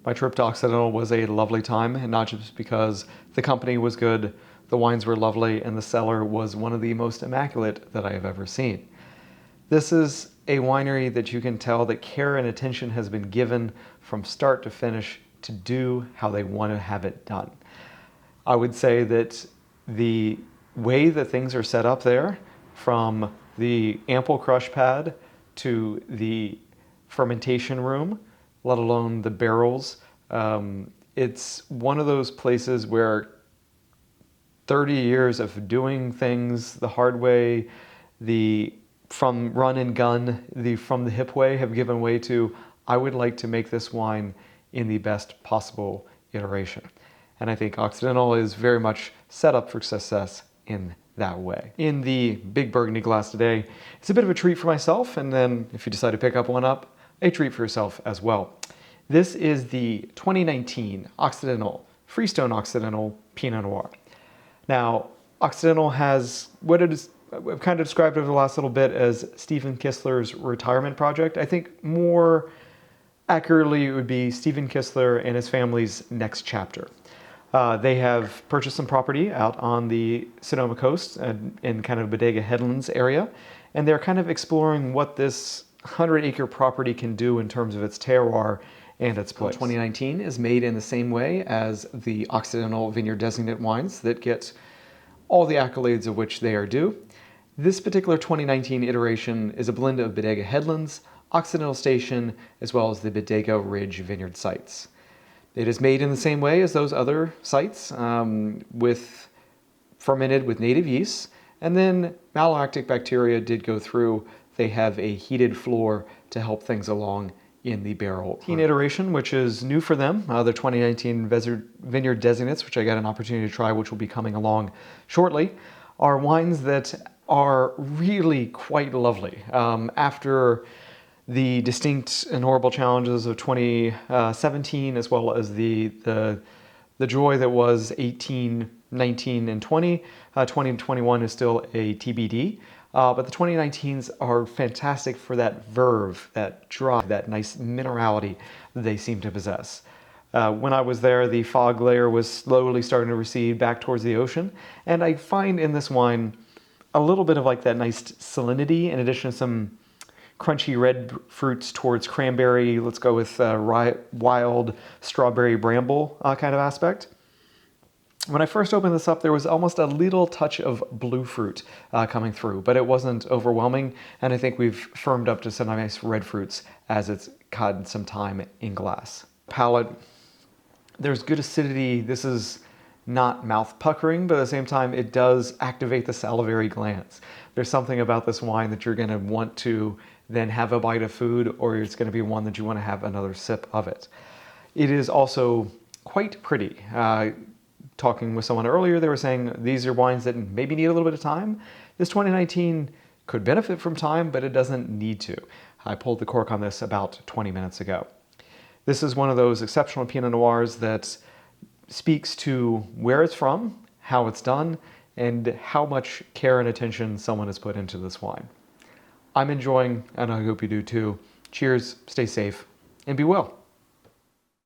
My trip to Occidental was a lovely time, and not just because the company was good, the wines were lovely, and the cellar was one of the most immaculate that I have ever seen. This is a winery that you can tell that care and attention has been given from start to finish to do how they want to have it done. I would say that the way that things are set up there, from the ample crush pad to the fermentation room, let alone the barrels, it's one of those places where 30 years of doing things the hard way, from run and gun, from the hip way, have given way to, I would like to make this wine in the best possible iteration. And I think Occidental is very much set up for success in that way. In the big Burgundy glass today, it's a bit of a treat for myself, and then if you decide to pick up one up, a treat for yourself as well. This is the 2019 Occidental Freestone-Occidental Pinot Noir. Now, Occidental has what I've kind of described over the last little bit as Stephen Kistler's retirement project. I think more accurately it would be Stephen Kistler and his family's next chapter. They have purchased some property out on the Sonoma Coast in kind of Bodega Headlands area, and they're kind of exploring what this 100-acre property can do in terms of its terroir and its place. 2019 is made in the same way as the Occidental Vineyard Designate wines that get all the accolades of which they are due. This particular 2019 iteration is a blend of Bodega Headlands, Occidental Station, as well as the Bodega Ridge Vineyard sites. It is made in the same way as those other sites, fermented with native yeast, and then malolactic bacteria did go through. They have a heated floor to help things along in the barrel. Iteration, which is new for them, the 2019 Vineyard Designates, which I got an opportunity to try, which will be coming along shortly, are wines that are really quite lovely. After the distinct and horrible challenges of 2017, as well as the joy that was 18, 19, and 20. 20 and 21 is still a TBD. But the 2019s are fantastic for that verve, that drive, that nice minerality that they seem to possess. When I was there, the fog layer was slowly starting to recede back towards the ocean, and I find in this wine a little bit of like that nice salinity in addition to some crunchy red fruits towards cranberry. Let's go with wild strawberry bramble kind of aspect. When I first opened this up, there was almost a little touch of blue fruit coming through, but it wasn't overwhelming, and I think we've firmed up to some nice red fruits as it's gotten some time in glass. Palate, there's good acidity. This is not mouth puckering, but at the same time, it does activate the salivary glands. There's something about this wine that you're going to want to then have a bite of food, or it's going to be one that you want to have another sip of it. It is also quite pretty. Talking with someone earlier, they were saying these are wines that maybe need a little bit of time. This 2019 could benefit from time, but it doesn't need to. I pulled the cork on this about 20 minutes ago. This is one of those exceptional Pinot Noirs that speaks to where it's from, how it's done, and how much care and attention someone has put into this wine. I'm enjoying, and I hope you do too. Cheers, stay safe, and be well.